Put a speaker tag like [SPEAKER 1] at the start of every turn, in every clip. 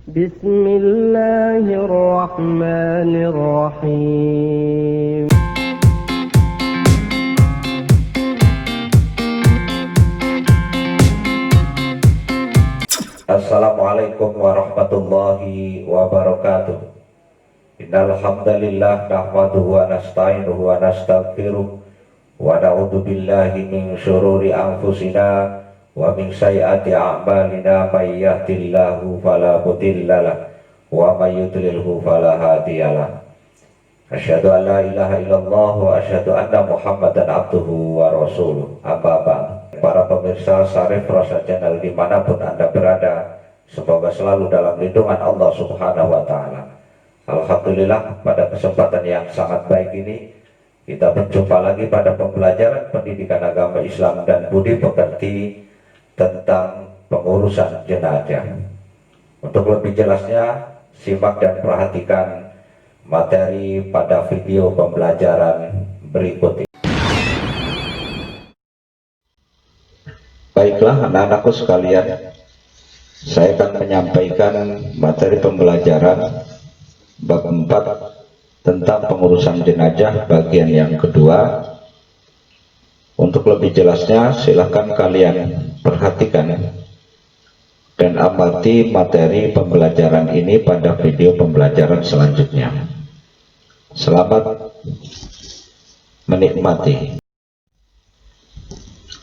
[SPEAKER 1] Bismillahirrahmanirrahim.
[SPEAKER 2] Assalamualaikum warahmatullahi wabarakatuh. Innal hamdalillah nahmaduhu wa nasta'inuhu wa nastaghfiruh wa na'udzu billahi min syururi anfusina wa min sayyiati a'malina may yahdihillahu fala mudhillalah wa may yudlilhu fala hadiyalah. Asyhadu an la ilaha illallah wa asyhadu anna Muhammadan abduhu wa rasuluh. Amma ba'd. Para pemirsa Syarif Rosa Channel dimanapun Anda berada, semoga selalu dalam lindungan Allah Subhanahu wa Ta'ala. Alhamdulillah, pada kesempatan yang sangat baik ini kita berjumpa lagi pada pembelajaran pendidikan agama Islam dan budi pekerti tentang pengurusan jenazah. Untuk lebih jelasnya, simak dan perhatikan materi pada video pembelajaran berikut ini. Baiklah anak-anakku sekalian, saya akan menyampaikan materi pembelajaran bab 4 tentang pengurusan jenazah bagian yang kedua. Untuk lebih jelasnya silahkan kalian perhatikan dan amati materi pembelajaran ini pada video pembelajaran selanjutnya. Selamat menikmati.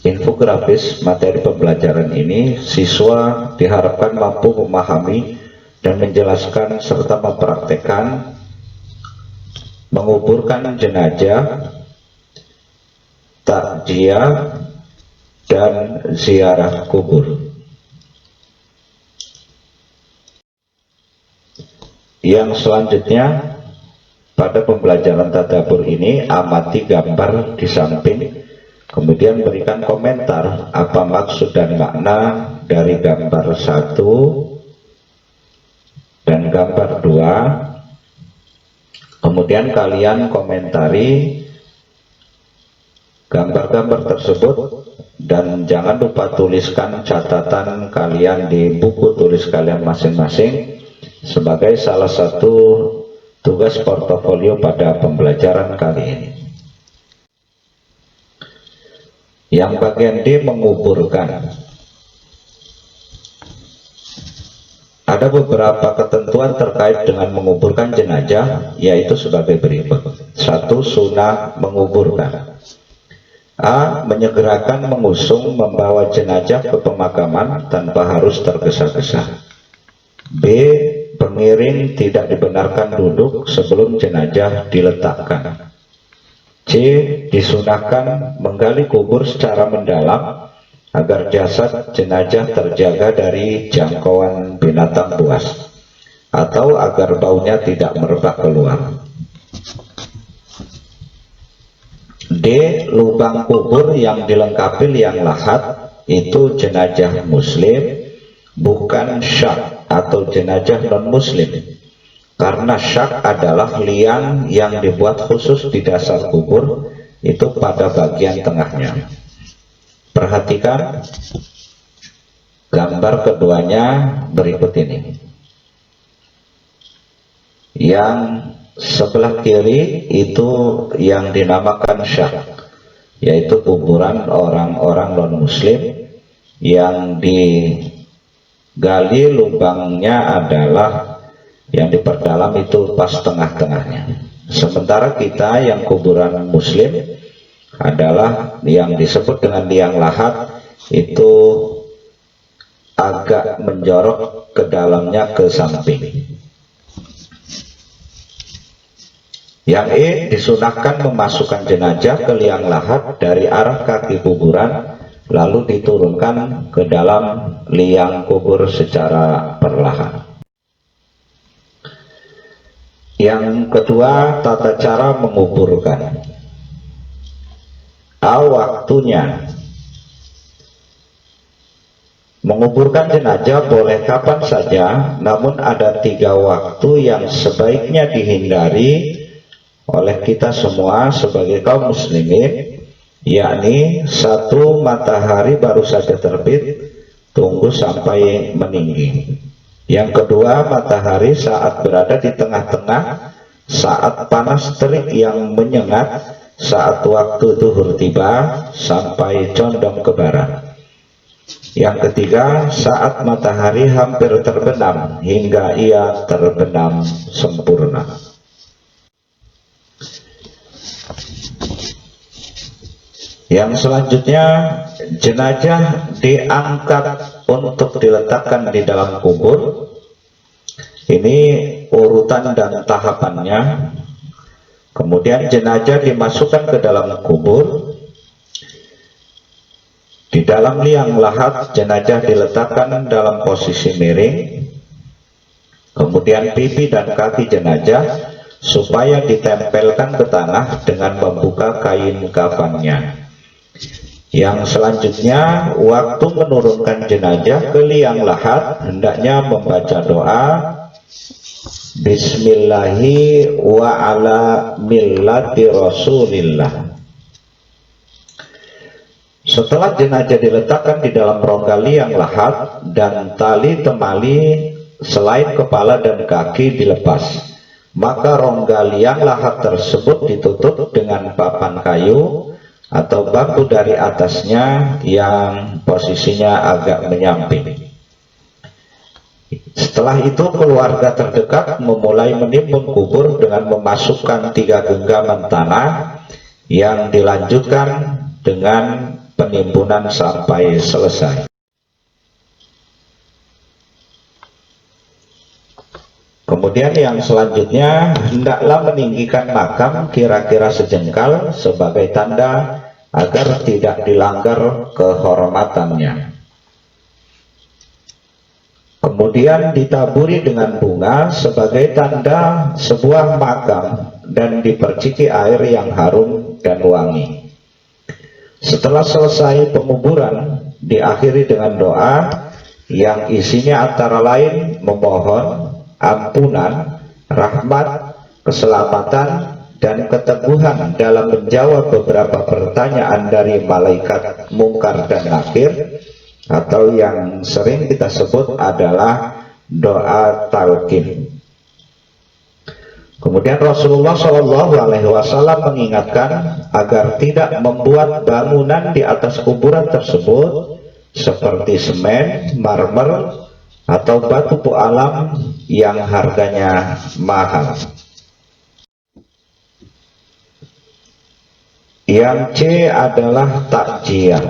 [SPEAKER 2] Infografis materi pembelajaran ini, siswa diharapkan mampu memahami dan menjelaskan serta mempraktekkan menguburkan jenazah, takziah, dan ziarah kubur. Yang selanjutnya, pada pembelajaran tadabbur ini, amati gambar di samping, kemudian berikan komentar apa maksud dan makna dari gambar 1 dan gambar 2. Kemudian kalian komentari gambar-gambar tersebut dan jangan lupa tuliskan catatan kalian di buku tulis kalian masing-masing sebagai salah satu tugas portofolio pada pembelajaran kali ini. Yang bagian D, menguburkan. Ada beberapa ketentuan terkait dengan menguburkan jenazah, yaitu sebagai berikut. 1. Sunnah menguburkan. A. Menyegerakan mengusung membawa jenazah ke pemakaman tanpa harus tergesa-gesa. B. Pengiring tidak dibenarkan duduk sebelum jenazah diletakkan. C. Disunahkan menggali kubur secara mendalam agar jasad jenazah terjaga dari jangkauan binatang buas atau agar baunya tidak merebak keluar. D. Lubang kubur yang dilengkapi liang lahat itu jenazah muslim, bukan syak atau jenazah non muslim. Karena syak adalah liang yang dibuat khusus di dasar kubur, itu pada bagian tengahnya. Perhatikan gambar keduanya berikut ini. Yang sebelah kiri itu yang dinamakan syak, yaitu kuburan orang-orang non muslim. Yang digali lubangnya adalah yang diperdalam itu pas tengah-tengahnya. Sementara kita yang kuburan muslim adalah yang disebut dengan liang lahat, itu agak menjorok ke dalamnya ke samping. Yang E, disunahkan memasukkan jenazah ke liang lahat dari arah kaki kuburan lalu diturunkan ke dalam liang kubur secara perlahan. Yang kedua, tata cara menguburkan. A. Waktunya. Menguburkan jenazah boleh kapan saja, namun ada 3 waktu yang sebaiknya dihindari oleh kita semua sebagai kaum muslimin, yakni 1. Matahari baru saja terbit, tunggu sampai meninggi. Yang kedua, matahari saat berada di tengah-tengah, saat panas terik yang menyengat, saat waktu zuhur tiba sampai condong ke barat. Yang ketiga, saat matahari hampir terbenam hingga ia terbenam sempurna. Yang selanjutnya, jenazah diangkat untuk diletakkan di dalam kubur. Ini urutan dan tahapannya. Kemudian jenazah dimasukkan ke dalam kubur. Di dalam liang lahat, jenazah diletakkan dalam posisi miring. Kemudian pipi dan kaki jenazah supaya ditempelkan ke tanah dengan membuka kain kafannya. Yang selanjutnya, waktu menurunkan jenazah ke liang lahat, hendaknya membaca doa Bismillahi wa ala millati Rasulillah. Setelah jenazah diletakkan di dalam rongga liang lahat dan tali temali selain kepala dan kaki dilepas, maka rongga liang lahat tersebut ditutup dengan papan kayu atau bambu dari atasnya yang posisinya agak menyamping. Setelah itu keluarga terdekat memulai menimbun kubur dengan memasukkan 3 genggaman tanah yang dilanjutkan dengan penimbunan sampai selesai. Kemudian yang selanjutnya, hendaklah meninggikan makam kira-kira sejengkal sebagai tanda agar tidak dilanggar kehormatannya. Kemudian ditaburi dengan bunga sebagai tanda sebuah makam dan diperciki air yang harum dan wangi. Setelah selesai penguburan, diakhiri dengan doa yang isinya antara lain memohon ampunan, rahmat, keselamatan, dan keteguhan dalam menjawab beberapa pertanyaan dari malaikat mungkar dan nakir, atau yang sering kita sebut adalah doa talqin. Kemudian Rasulullah SAW mengingatkan agar tidak membuat bangunan di atas kuburan tersebut seperti semen, marmer, atau batu pualam yang harganya mahal. Yang C adalah takjiah.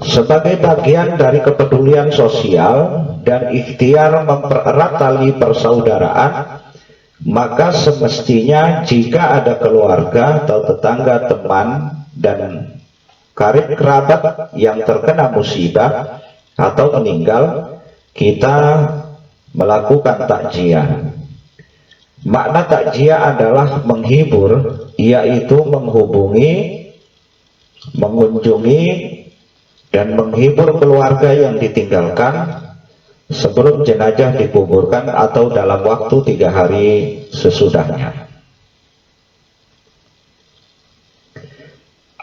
[SPEAKER 2] Sebagai bagian dari kepedulian sosial dan ikhtiar mempererat tali persaudaraan, maka semestinya jika ada keluarga atau tetangga, teman, dan karib kerabat yang terkena musibah atau meninggal, kita melakukan takjiah. Makna takjiah adalah menghibur, yaitu menghubungi, mengunjungi, dan menghibur keluarga yang ditinggalkan sebelum jenazah dikuburkan atau dalam waktu 3 hari sesudahnya.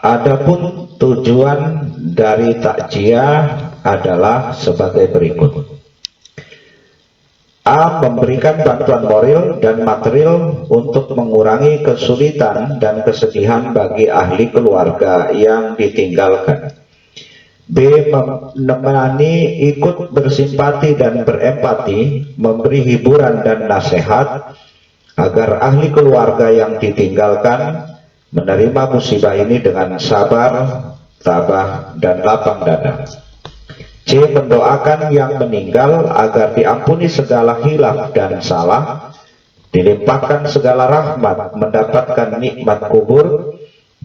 [SPEAKER 2] Adapun tujuan dari takjiah adalah sebagai berikut. A. Memberikan bantuan moral dan material untuk mengurangi kesulitan dan kesedihan bagi ahli keluarga yang ditinggalkan. B. Menemani, ikut bersimpati dan berempati, memberi hiburan dan nasihat agar ahli keluarga yang ditinggalkan menerima musibah ini dengan sabar, tabah, dan lapang dada. C. Mendoakan yang meninggal agar diampuni segala hilaf dan salah, dilimpahkan segala rahmat, mendapatkan nikmat kubur,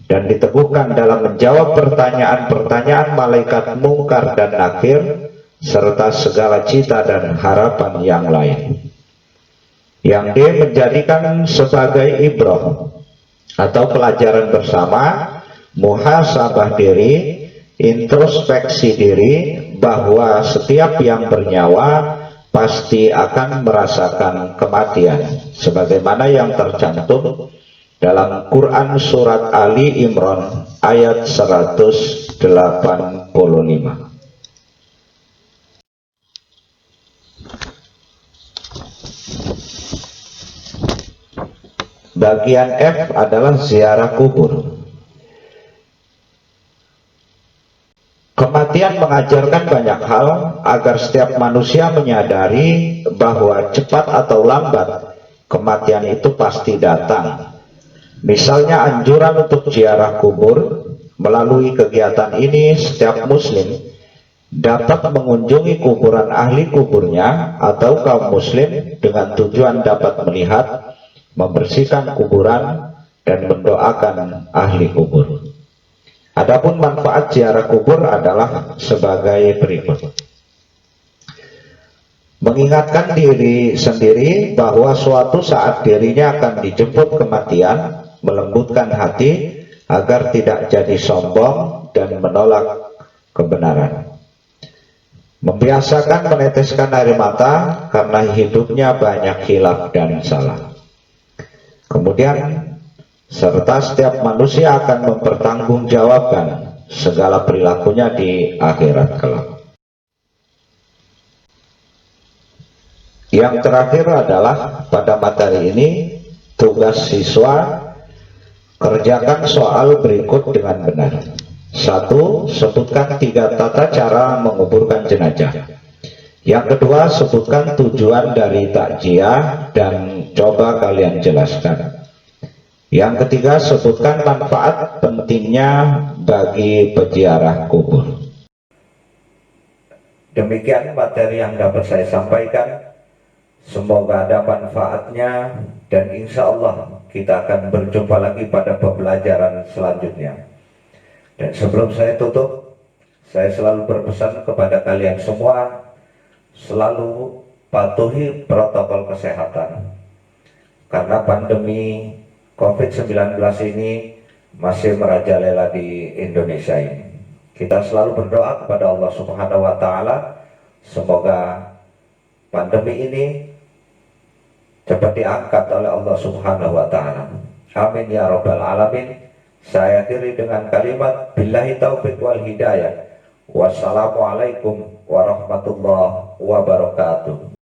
[SPEAKER 2] dan diteguhkan dalam menjawab pertanyaan-pertanyaan malaikat mungkar dan nakir, serta segala cita dan harapan yang lain. Yang D. Menjadikan sebagai ibrah atau pelajaran bersama, muhasabah diri, introspeksi diri, bahwa setiap yang bernyawa pasti akan merasakan kematian, sebagaimana yang tercantum dalam Quran Surat Ali Imran ayat 185. Bagian F adalah ziarah kubur. Kematian mengajarkan banyak hal agar setiap manusia menyadari bahwa cepat atau lambat kematian itu pasti datang. Misalnya anjuran untuk ziarah kubur. Melalui kegiatan ini setiap muslim dapat mengunjungi kuburan ahli kuburnya atau kaum muslim dengan tujuan dapat melihat, membersihkan kuburan dan mendoakan ahli kubur. Adapun manfaat ziarah kubur adalah sebagai berikut. Mengingatkan diri sendiri bahwa suatu saat dirinya akan dijemput kematian, melembutkan hati agar tidak jadi sombong dan menolak kebenaran. Membiasakan meneteskan air mata karena hidupnya banyak khilaf dan salah. Kemudian serta setiap manusia akan mempertanggungjawabkan segala perilakunya di akhirat kelak. Yang terakhir adalah pada materi ini tugas siswa. Kerjakan soal berikut dengan benar. 1. Sebutkan 3 tata cara menguburkan jenazah. Yang kedua, sebutkan tujuan dari takziah dan coba kalian jelaskan. Yang ketiga, sebutkan manfaat pentingnya bagi peziarah kubur. Demikian materi yang dapat saya sampaikan. Semoga ada manfaatnya dan insya Allah kita akan berjumpa lagi pada pembelajaran selanjutnya. Dan sebelum saya tutup, saya selalu berpesan kepada kalian semua, selalu patuhi protokol kesehatan. Karena pandemi COVID-19 ini masih merajalela di Indonesia ini. Kita selalu berdoa kepada Allah Subhanahu wa Ta'ala, semoga pandemi ini cepat diangkat oleh Allah Subhanahu wa Ta'ala. Amin ya rabbal alamin. Saya akhiri dengan kalimat billahi taufiq wal hidayah. Wassalamualaikum warahmatullahi wabarakatuh.